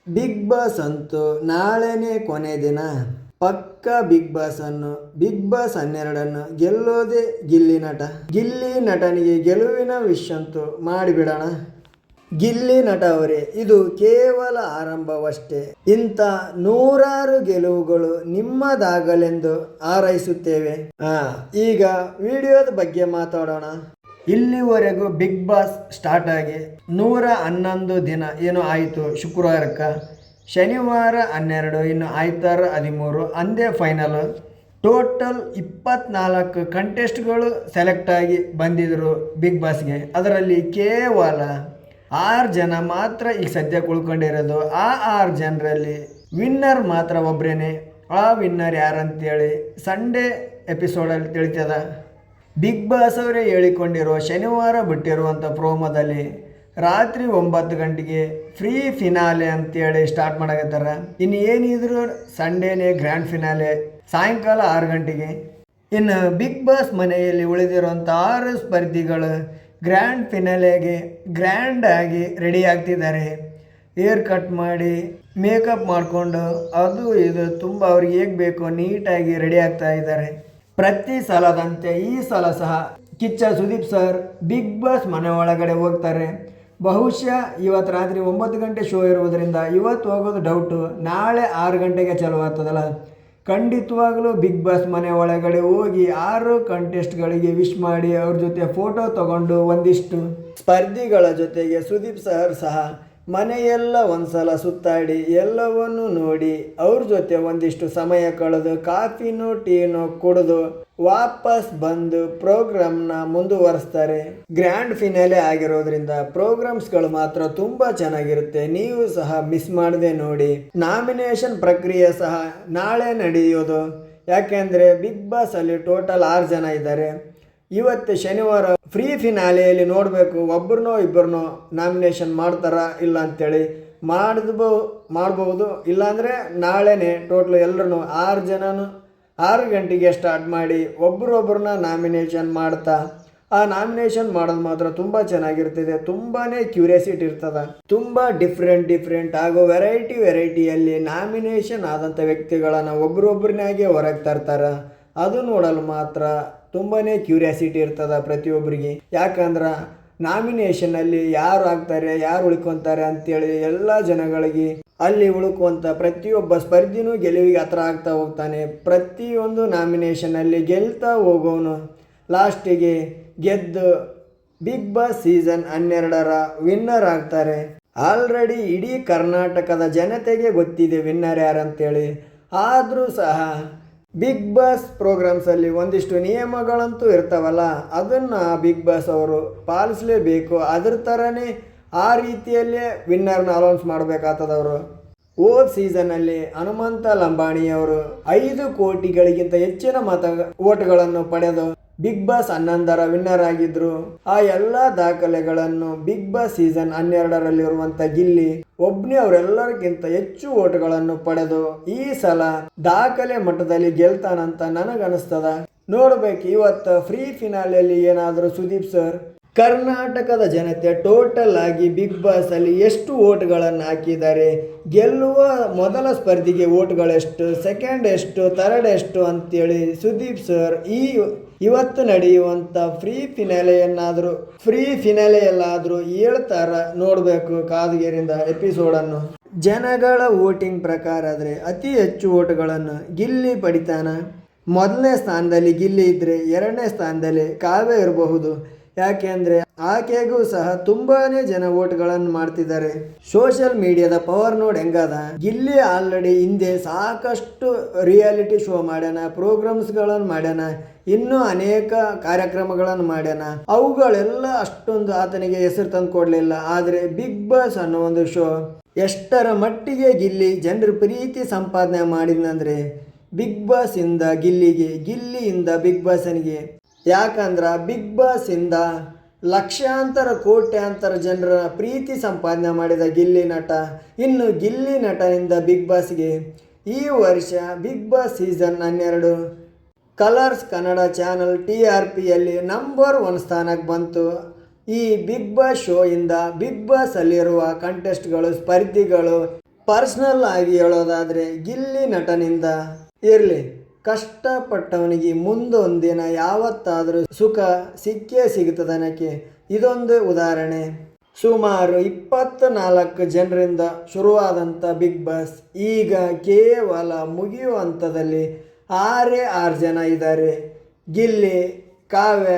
Big boss ಅಂತೂ ನಾಳೆನೇ ಕೊನೆ ದಿನ. ಪಕ್ಕ ಬಿಗ್ ಬಾಸ್ 12 ಗೆಲ್ಲೋದೇ ಗಿಲ್ಲಿ ನಟ. ಗಿಲ್ಲಿ ನಟನಿಗೆ ಗೆಲುವಿನ ವಿಶ್ ಅಂತೂ ಮಾಡಿಬಿಡೋಣ. ಗಿಲ್ಲಿ ನಟ ಅವರೇ, ಇದು ಕೇವಲ ಆರಂಭವಷ್ಟೇ. ಇಂಥ ನೂರಾರು ಗೆಲುವುಗಳು ನಿಮ್ಮದಾಗಲೆಂದು ಹಾರೈಸುತ್ತೇವೆ. ಈಗ ವಿಡಿಯೋದ ಬಗ್ಗೆ ಮಾತಾಡೋಣ. ಇಲ್ಲಿವರೆಗೂ ಬಿಗ್ ಬಾಸ್ ಸ್ಟಾರ್ಟ್ ಆಗಿ 111 ದಿನ ಏನೋ ಆಯಿತು. ಶುಕ್ರವಾರಕ್ಕೆ, ಶನಿವಾರ 12, ಇನ್ನು ಆಯ್ತಾರ 13, ಅಂದೇ ಫೈನಲ್. ಟೋಟಲ್ 24 ಕಂಟೆಸ್ಟ್ಗಳು ಸೆಲೆಕ್ಟ್ ಆಗಿ ಬಂದಿದ್ದರು ಬಿಗ್ ಬಾಸ್ಗೆ. ಅದರಲ್ಲಿ ಕೇವಲ 6 ಜನ ಮಾತ್ರ ಈಗ ಸದ್ಯಕ್ಕೆ ಉಳ್ಕೊಂಡಿರೋದು. ಆ 6 ಜನರಲ್ಲಿ ವಿನ್ನರ್ ಮಾತ್ರ ಒಬ್ಬರೇನೆ. ಆ ವಿನ್ನರ್ ಯಾರಂತೇಳಿ ಸಂಡೇ ಎಪಿಸೋಡಲ್ಲಿ ತಿಳಿತದ. ಬಿಗ್ ಬಾಸ್ ಅವರೇ ಹೇಳಿಕೊಂಡಿರೋ ಶನಿವಾರ ಬಿಟ್ಟಿರುವಂಥ ಪ್ರೋಮೋದಲ್ಲಿ ರಾತ್ರಿ 9 ಗಂಟೆಗೆ ಫ್ರೀ ಫಿನಾಲೆ ಅಂತೇಳಿ ಸ್ಟಾರ್ಟ್ ಮಾಡಕತ್ತಾರ. ಇನ್ನು ಏನಿದ್ರು ಸಂಡೇನೇ ಗ್ರ್ಯಾಂಡ್ ಫಿನಾಲೆ ಸಾಯಂಕಾಲ 6 ಗಂಟೆಗೆ. ಇನ್ನು ಬಿಗ್ ಬಾಸ್ ಮನೆಯಲ್ಲಿ ಉಳಿದಿರುವಂಥ 6 ಸ್ಪರ್ಧಿಗಳು ಗ್ರ್ಯಾಂಡ್ ಫಿನಾಲೆಗೆ ಗ್ರ್ಯಾಂಡ್ ಆಗಿ ರೆಡಿ ಆಗ್ತಿದ್ದಾರೆ. ಏರ್ ಕಟ್ ಮಾಡಿ ಮೇಕಪ್ ಮಾಡಿಕೊಂಡು ಅದು ಇದು ತುಂಬ ಅವ್ರಿಗೆ ಹೇಗೆ ಬೇಕೋ ನೀಟಾಗಿ ರೆಡಿ ಆಗ್ತಾ ಇದ್ದಾರೆ. ಪ್ರತಿ ಸಲದಂತೆ ಈ ಸಲ ಸಹ Kichcha Sudeep sir Bigg Boss ಮನೆ ಒಳಗಡೆ ಹೋಗ್ತಾರೆ. ಬಹುಶಃ ಇವತ್ತು ರಾತ್ರಿ 9 ಗಂಟೆ ಶೋ ಇರುವುದರಿಂದ ಇವತ್ತು ಹೋಗೋದು ಡೌಟು. ನಾಳೆ 6 ಗಂಟೆಗೆ ಚಾಲು ಆಗ್ತದಲ್ಲ, ಖಂಡಿತವಾಗಲೂ ಬಿಗ್ ಬಾಸ್ ಮನೆ ಒಳಗಡೆ ಹೋಗಿ 6 ಕಂಟೆಸ್ಟ್ಗಳಿಗೆ ವಿಶ್ ಮಾಡಿ ಅವ್ರ ಜೊತೆ ಫೋಟೋ ತಗೊಂಡು ಒಂದಿಷ್ಟು ಸ್ಪರ್ಧಿಗಳ ಜೊತೆಗೆ ಸುದೀಪ್ ಸರ್ ಸಹ ಮನೆಯೆಲ್ಲ ಒಂದ್ಸಲ ಸುತ್ತಾಡಿ ಎಲ್ಲವನ್ನು ನೋಡಿ ಅವ್ರ ಜೊತೆ ಒಂದಿಷ್ಟು ಸಮಯ ಕಳೆದು ಕಾಫಿನೋ ಟೀನೋ ಕುಡಿದು ವಾಪಸ್ ಬಂದು ಪ್ರೋಗ್ರಾಮ್ನ ಮುಂದುವರಿಸ್ತಾರೆ. ಗ್ರ್ಯಾಂಡ್ ಫಿನಾಲೆ ಆಗಿರೋದ್ರಿಂದ ಪ್ರೋಗ್ರಾಮ್ಸ್ಗಳು ಮಾತ್ರ ತುಂಬ ಚೆನ್ನಾಗಿರುತ್ತೆ. ನೀವು ಸಹ ಮಿಸ್ ಮಾಡದೆ ನೋಡಿ. ನಾಮಿನೇಷನ್ ಪ್ರಕ್ರಿಯೆ ಸಹ ನಾಳೆ ನಡೆಯೋದು. ಯಾಕೆಂದರೆ ಬಿಗ್ ಬಾಸ್ ಅಲ್ಲಿ ಟೋಟಲ್ 6 ಜನ ಇದ್ದಾರೆ. ಇವತ್ತು ಶನಿವಾರ ಫ್ರೀ ಫಿನಾಲೆಯಲ್ಲಿ ನೋಡಬೇಕು ಒಬ್ಬರನ್ನೋ ಇಬ್ಬರನ್ನೋ ನಾಮಿನೇಷನ್ ಮಾಡ್ತಾರಾ ಇಲ್ಲ ಅಂಥೇಳಿ. ಮಾಡ್ಬೋದು. ಇಲ್ಲಾಂದರೆ ನಾಳೆನೇ ಟೋಟಲ್ ಎಲ್ಲರೂ 6 ಜನನು 6 ಗಂಟೆಗೆ ಸ್ಟಾರ್ಟ್ ಮಾಡಿ ಒಬ್ಬರೊಬ್ಬರನ್ನ ನಾಮಿನೇಷನ್ ಮಾಡ್ತಾ ಆ ನಾಮಿನೇಷನ್ ಮಾಡೋದು ಮಾತ್ರ ತುಂಬ ಚೆನ್ನಾಗಿರ್ತದೆ. ತುಂಬಾ ಕ್ಯೂರಿಯಾಸಿಟಿ ಇರ್ತದೆ. ತುಂಬ ಡಿಫ್ರೆಂಟ್ ಹಾಗೂ ವೆರೈಟಿಯಲ್ಲಿ ನಾಮಿನೇಷನ್ ಆದಂಥ ವ್ಯಕ್ತಿಗಳನ್ನು ಒಬ್ಬರೊಬ್ಬರನ್ನಾಗೆ ಹೊರಗೆ ತರ್ತಾರೆ. ಅದು ನೋಡಲು ಮಾತ್ರ ತುಂಬಾ ಕ್ಯೂರಿಯಾಸಿಟಿ ಇರ್ತದೆ ಪ್ರತಿಯೊಬ್ಬರಿಗೆ. ಯಾಕಂದ್ರೆ ನಾಮಿನೇಷನಲ್ಲಿ ಯಾರು ಆಗ್ತಾರೆ ಯಾರು ಉಳ್ಕೊತಾರೆ ಅಂತೇಳಿ ಎಲ್ಲ ಜನಗಳಿಗೆ ಅಲ್ಲಿ ಉಳ್ಕುವಂಥ ಪ್ರತಿಯೊಬ್ಬ ಸ್ಪರ್ಧಿನೂ ಗೆಲುವಿಗೆ ಹತ್ರ ಆಗ್ತಾ ಹೋಗ್ತಾನೆ. ಪ್ರತಿಯೊಂದು ನಾಮಿನೇಷನಲ್ಲಿ ಗೆಲ್ತಾ ಹೋಗೋನು ಲಾಸ್ಟಿಗೆ ಗೆದ್ದು ಬಿಗ್ ಬಾಸ್ ಸೀಸನ್ 12 ವಿನ್ನರ್ ಆಗ್ತಾರೆ. ಆಲ್ರೆಡಿ ಇಡೀ ಕರ್ನಾಟಕದ ಜನತೆಗೆ ಗೊತ್ತಿದೆ ವಿನ್ನರ್ ಯಾರಂತೇಳಿ. ಆದರೂ ಸಹ ಬಿಗ್ ಬಾಸ್ ಪ್ರೋಗ್ರಾಮ್ಸಲ್ಲಿ ಒಂದಿಷ್ಟು ನಿಯಮಗಳಂತೂ ಇರ್ತಾವಲ್ಲ, ಅದನ್ನು ಬಿಗ್ ಬಾಸ್ ಅವರು ಪಾಲಿಸಲೇಬೇಕು. ಅದ್ರ ಥರನೇ ಆ ರೀತಿಯಲ್ಲೇ ವಿನ್ನರ್ನ ಅನೌನ್ಸ್ ಮಾಡಬೇಕಾಗ್ತದವರು. ಹೋದ ಸೀಸನ್ನಲ್ಲಿ ಹನುಮಂತ ಲಂಬಾಣಿಯವರು 5 ಕೋಟಿಗಳಿಗಿಂತ ಹೆಚ್ಚಿನ ಓಟ್ಗಳನ್ನು ಪಡೆದು ಬಿಗ್ ಬಾಸ್ 11 ವಿನ್ನರ್ ಆಗಿದ್ರು. ಆ ಎಲ್ಲ ದಾಖಲೆಗಳನ್ನು ಬಿಗ್ ಬಾಸ್ ಸೀಸನ್ 12ರಲ್ಲಿರುವಂಥ ಗಿಲ್ಲಿ ಒಬ್ಬನೇ ಅವರೆಲ್ಲರಿಗಿಂತ ಹೆಚ್ಚು ಓಟ್ಗಳನ್ನು ಪಡೆದು ಈ ಸಲ ದಾಖಲೆ ಮಟ್ಟದಲ್ಲಿ ಗೆಲ್ತಾನಂತ ನನಗನ್ನಿಸ್ತದ. ನೋಡ್ಬೇಕು ಇವತ್ತು ಫ್ರೀ ಫಿನಾಲೆಯಲ್ಲಿ ಏನಾದರೂ ಸುದೀಪ್ ಸರ್ ಕರ್ನಾಟಕದ ಜನತೆ ಟೋಟಲ್ ಆಗಿ ಬಿಗ್ ಬಾಸ್ ಅಲ್ಲಿ ಎಷ್ಟು ಓಟ್ಗಳನ್ನು ಹಾಕಿದ್ದಾರೆ, ಗೆಲ್ಲುವ ಮೊದಲ ಸ್ಪರ್ಧಿಗೆ ಓಟ್ಗಳೆಷ್ಟು, ಸೆಕೆಂಡ್ ಎಷ್ಟು, ಥರ್ಡ್ ಎಷ್ಟು ಅಂತೇಳಿ ಸುದೀಪ್ ಸರ್ ಇವತ್ತು ನಡೆಯುವಂಥ ಫ್ರೀ ಫಿನಾಲೆಯಲ್ಲಾದರೂ ಹೇಳ್ತಾರ. ನೋಡಬೇಕು ಕಾದಗಿರಿಂದ ಎಪಿಸೋಡನ್ನು. ಜನಗಳ ವೋಟಿಂಗ್ ಪ್ರಕಾರ ಆದರೆ ಅತಿ ಹೆಚ್ಚು ಓಟ್ಗಳನ್ನು ಗಿಲ್ಲಿ ಪಡಿತಾನ. ಮೊದಲನೇ ಸ್ಥಾನದಲ್ಲಿ ಗಿಲ್ಲಿ ಇದ್ದರೆ 2ನೇ ಸ್ಥಾನದಲ್ಲಿ ಕಾವ್ಯ ಇರಬಹುದು. ಯಾಕೆಂದರೆ ಆಕೆಗೂ ಸಹ ತುಂಬಾ ಜನ ಓಟ್ಗಳನ್ನು ಮಾಡ್ತಿದ್ದಾರೆ. ಸೋಷಿಯಲ್ ಮೀಡಿಯಾದ ಪವರ್ ನೋಡಿ ಹೆಂಗದ. ಗಿಲ್ಲಿ ಆಲ್ರೆಡಿ ಹಿಂದೆ ಸಾಕಷ್ಟು ರಿಯಾಲಿಟಿ ಶೋ ಮಾಡ್ಯಾನ, ಪ್ರೋಗ್ರಾಮ್ಸ್ಗಳನ್ನು ಮಾಡ್ಯಾನ, ಇನ್ನೂ ಅನೇಕ ಕಾರ್ಯಕ್ರಮಗಳನ್ನು ಮಾಡ್ಯಾನ. ಅವುಗಳೆಲ್ಲ ಅಷ್ಟೊಂದು ಆತನಿಗೆ ಹೆಸರು ತಂದು ಕೊಡಲಿಲ್ಲ. ಆದರೆ ಬಿಗ್ ಬಾಸ್ ಅನ್ನೋ ಒಂದು ಶೋ ಎಷ್ಟರ ಮಟ್ಟಿಗೆ ಗಿಲ್ಲಿ ಜನರ ಪ್ರೀತಿ ಸಂಪಾದನೆ ಮಾಡಿದಂದರೆ ಬಿಗ್ ಬಾಸ್ ಇಂದ ಗಿಲ್ಲಿಗೆ, ಗಿಲ್ಲಿಯಿಂದ ಬಿಗ್ ಬಾಸ್ನಿಗೆ. ಯಾಕಂದ್ರೆ ಬಿಗ್ ಬಾಸ್ ಇಂದ ಲಕ್ಷಾಂತರ ಕೋಟ್ಯಾಂತರ ಜನರ ಪ್ರೀತಿ ಸಂಪಾದನೆ ಮಾಡಿದ ಗಿಲ್ಲಿ ನಟ. ಇನ್ನು ಗಿಲ್ಲಿ ನಟನಿಂದ ಬಿಗ್ ಬಾಸ್ಗೆ ಈ ವರ್ಷ big boss season 12 colors Kannada channel TRPಯಲ್ಲಿ ನಂಬರ್ 1 ಸ್ಥಾನಕ್ಕೆ ಬಂತು. ಈ ಬಿಗ್ ಬಾಸ್ ಶೋ ಇಂದ ಬಿಗ್ ಬಾಸ್ ಅಲ್ಲಿರುವ ಕಂಟೆಸ್ಟ್ಗಳು, ಸ್ಪರ್ಧಿಗಳು ಪರ್ಸ್ನಲ್ ಆಗಿ ಹೇಳೋದಾದರೆ ಗಿಲ್ಲಿ ನಟನಿಂದ ಇರಲಿ, ಕಷ್ಟಪಟ್ಟವನಿಗೆ ಮುಂದೊಂದಿನ ಯಾವತ್ತಾದರೂ ಸುಖ ಸಿಕ್ಕೇ ಸಿಗುತ್ತದನಕ್ಕೆ ಇದೊಂದು ಉದಾಹರಣೆ. ಸುಮಾರು 24 ಜನರಿಂದ ಶುರುವಾದಂಥ ಬಿಗ್ ಬಾಸ್ ಈಗ ಕೇವಲ ಮುಗಿಯುವ ಹಂತದಲ್ಲಿ 6 ಜನ ಇದ್ದಾರೆ. ಗಿಲ್ಲಿ, ಕಾವ್ಯ,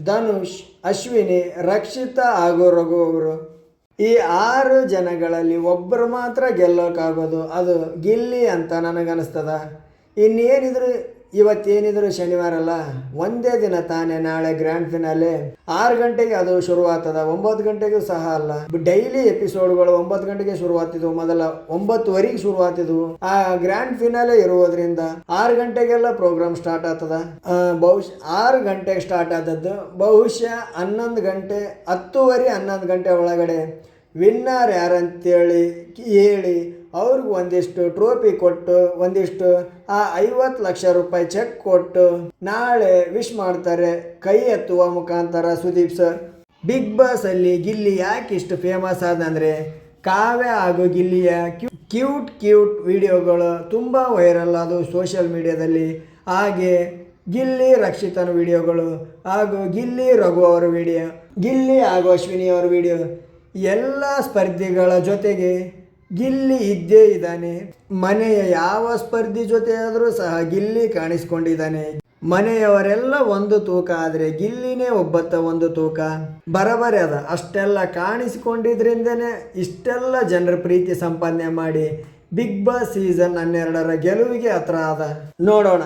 ಧನುಷ್, ಅಶ್ವಿನಿ, ರಕ್ಷಿತಾ ಹಾಗೂ ರಘು ಅವರು. ಈ 6 ಜನಗಳಲ್ಲಿ ಒಬ್ಬರು ಮಾತ್ರ ಗೆಲ್ಲೋಕ್ಕಾಗೋದು, ಅದು ಗಿಲ್ಲಿ ಅಂತ ನನಗನ್ನಿಸ್ತದ. ಇನ್ನೇನಿದ್ರು ಇವತ್ತೇನಿದ್ರು ಶನಿವಾರ ಅಲ್ಲ, ಒಂದೇ ದಿನ ತಾನೇ ನಾಳೆ ಗ್ರ್ಯಾಂಡ್ ಫಿನಾಲೆ 6 ಗಂಟೆಗೆ ಅದು ಶುರುವಾಗ್ತದ, 9 ಗಂಟೆಗೂ ಸಹ ಅಲ್ಲ. ಡೈಲಿ ಎಪಿಸೋಡ್ಗಳು 9 ಗಂಟೆಗೆ ಶುರುವಾಗ್ತಿದ್ವು, ಮೊದಲ 9:15 ಶುರುವಾಗ್ತಿದ್ವು. ಆ ಗ್ರ್ಯಾಂಡ್ ಫಿನಾಲೆ ಇರುವುದರಿಂದ 6 ಗಂಟೆಗೆಲ್ಲ ಪ್ರೋಗ್ರಾಮ್ ಸ್ಟಾರ್ಟ್ ಆಗ್ತದ. ಬಹುಶಃ 6 ಗಂಟೆಗೆ ಸ್ಟಾರ್ಟ್ ಆದದ್ದು ಬಹುಶಃ 11 ಗಂಟೆ 10:30 11 ಗಂಟೆ ಒಳಗಡೆ ವಿನ್ನರ್ ಯಾರಂತೇಳಿ ಹೇಳಿ ಅವ್ರಿಗೆ ಒಂದಿಷ್ಟು ಟ್ರೋಫಿ ಕೊಟ್ಟು ಒಂದಿಷ್ಟು ಆ 50 ಲಕ್ಷ ರೂಪಾಯಿ ಚೆಕ್ ಕೊಟ್ಟು ನಾಳೆ ವಿಶ್ ಮಾಡ್ತಾರೆ ಕೈ ಎತ್ತುವ ಮುಖಾಂತರ ಸುದೀಪ್ ಸರ್. ಬಿಗ್ ಬಾಸ್ ಅಲ್ಲಿ ಗಿಲ್ಲಿ ಯಾಕೆ ಇಷ್ಟು ಫೇಮಸ್ ಆದಂದರೆ, ಕಾವ್ಯ ಹಾಗೂ ಗಿಲ್ಲಿಯ ಕ್ಯೂಟ್ ವಿಡಿಯೋಗಳು ತುಂಬ ವೈರಲ್ ಅದು ಸೋಷಿಯಲ್ ಮೀಡಿಯಾದಲ್ಲಿ. ಹಾಗೆ ಗಿಲ್ಲಿ ರಕ್ಷಿತನ ವಿಡಿಯೋಗಳು ಹಾಗೂ ಗಿಲ್ಲಿ ರಘು ಅವರ ವಿಡಿಯೋ, ಗಿಲ್ಲಿ ಹಾಗೂ ಅಶ್ವಿನಿ ಅವರ ವಿಡಿಯೋ, ಎಲ್ಲ ಸ್ಪರ್ಧಿಗಳ ಜೊತೆಗೆ ಗಿಲ್ಲಿ ಇದ್ದೇ ಇದ್ದಾನೆ. ಮನೆಯ ಯಾವ ಸ್ಪರ್ಧಿ ಜೊತೆ ಆದರೂ ಸಹ ಗಿಲ್ಲಿ ಕಾಣಿಸ್ಕೊಂಡಿದ್ದಾನೆ. ಮನೆಯವರೆಲ್ಲ ಒಂದು ತೂಕ ಆದರೆ ಗಿಲ್ಲಿನೇ ಒಬ್ಬತ್ತ ಒಂದು ತೂಕ. ಬರಬರಿ ಅದ. ಅಷ್ಟೆಲ್ಲ ಕಾಣಿಸಿಕೊಂಡಿದ್ರಿಂದನೇ ಇಷ್ಟೆಲ್ಲ ಜನರ ಪ್ರೀತಿ ಸಂಪಾದನೆ ಮಾಡಿ ಬಿಗ್ ಬಾಸ್ ಸೀಸನ್ 12ರ ಗೆಲುವಿಗೆ ಹತ್ರ ಆದ. ನೋಡೋಣ,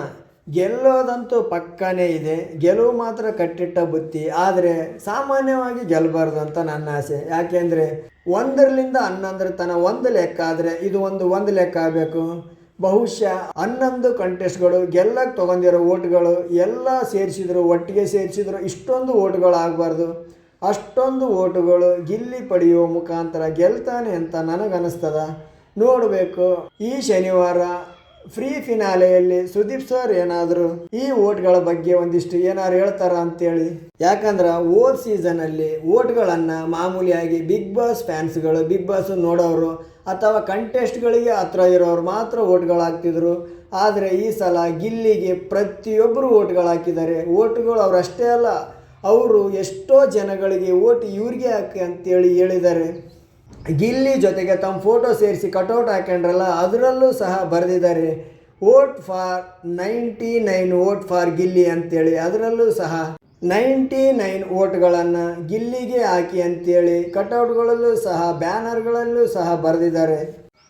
ಗೆಲ್ಲೋದಂತೂ ಪಕ್ಕನೇ ಇದೆ. ಗೆಲುವು ಮಾತ್ರ ಕಟ್ಟಿಟ್ಟ ಬುತ್ತಿ. ಆದರೆ ಸಾಮಾನ್ಯವಾಗಿ ಗೆಲ್ಲಬಾರ್ದು ಅಂತ ನನ್ನ ಆಸೆ. ಯಾಕೆಂದರೆ 1ರಿಂದ 11 ತನಕ ಒಂದು ಲೆಕ್ಕ ಆದರೆ ಇದು ಒಂದು ಲೆಕ್ಕ ಆಗಬೇಕು. ಬಹುಶಃ 11 ಕಂಟೆಸ್ಟ್ಗಳು ಗೆಲ್ಲಕ್ಕೆ ತೊಗೊಂಡಿರೋ ಓಟ್ಗಳು ಎಲ್ಲ ಸೇರಿಸಿದ್ರು, ಒಟ್ಟಿಗೆ ಸೇರಿಸಿದ್ರು ಇಷ್ಟೊಂದು ಓಟ್ಗಳು ಆಗಬಾರ್ದು. ಅಷ್ಟೊಂದು ಓಟುಗಳು ಗಿಲ್ಲಿ ಪಡೆಯುವ ಮುಖಾಂತರ ಗೆಲ್ತಾನೆ ಅಂತ ನನಗನ್ನಿಸ್ತದ. ನೋಡಬೇಕು ಈ ಶನಿವಾರ ಫ್ರೀ ಫಿನಾಲೆಯಲ್ಲಿ ಸುದೀಪ್ ಸರ್ ಏನಾದರೂ ಈ ಓಟ್ಗಳ ಬಗ್ಗೆ ಒಂದಿಷ್ಟು ಏನಾದ್ರು ಹೇಳ್ತಾರ ಅಂತೇಳಿ. ಯಾಕಂದ್ರೆ ಹೋದ ಸೀಸನಲ್ಲಿ ಓಟ್ಗಳನ್ನು ಮಾಮೂಲಿಯಾಗಿ ಬಿಗ್ ಬಾಸ್ ಫ್ಯಾನ್ಸ್ಗಳು, ಬಿಗ್ ಬಾಸ್ ನೋಡೋರು ಅಥವಾ ಕಂಟೆಸ್ಟ್ಗಳಿಗೆ ಹತ್ರ ಇರೋರು ಮಾತ್ರ ಓಟ್ಗಳಾಗ್ತಿದ್ರು. ಆದರೆ ಈ ಸಲ ಗಿಲ್ಲಿಗೆ ಪ್ರತಿಯೊಬ್ಬರು ಓಟ್ಗಳು ಹಾಕಿದ್ದಾರೆ. ಓಟ್ಗಳು ಅವರಷ್ಟೇ ಅಲ್ಲ, ಅವರು ಎಷ್ಟೋ ಜನಗಳಿಗೆ ಓಟ್ ಇವ್ರಿಗೆ ಹಾಕಿ ಅಂತೇಳಿ ಹೇಳಿದ್ದಾರೆ. ಗಿಲ್ಲಿ ಜೊತೆಗೆ ತಮ್ಮ ಫೋಟೋ ಸೇರಿಸಿ ಕಟೌಟ್ ಹಾಕೊಂಡ್ರಲ್ಲ, ಅದರಲ್ಲೂ ಸಹ ಬರೆದಿದ್ದಾರೆ vote for 99 vote for Gilli ಅಂತೇಳಿ. ಅದರಲ್ಲೂ ಸಹ 99 ಓಟ್ಗಳನ್ನು ಗಿಲ್ಲಿಗೆ ಹಾಕಿ ಅಂತೇಳಿ ಕಟೌಟ್ಗಳಲ್ಲೂ ಸಹ ಬ್ಯಾನರ್ಗಳಲ್ಲೂ ಸಹ ಬರೆದಿದ್ದಾರೆ.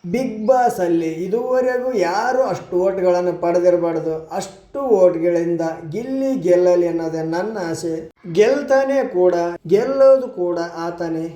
ಬಿಗ್ ಬಾಸಲ್ಲಿ ಇದುವರೆಗೂ ಯಾರು ಅಷ್ಟು ಓಟ್ಗಳನ್ನು ಪಡೆದಿರಬಾರ್ದು. ಅಷ್ಟು ಓಟ್ಗಳಿಂದ ಗಿಲ್ಲಿ ಗೆಲ್ಲಲಿ ಅನ್ನೋದೇ ನನ್ನ ಆಸೆ. ಗೆಲ್ತಾನೆ ಕೂಡ, ಗೆಲ್ಲೋದು ಕೂಡ ಆತನೇ.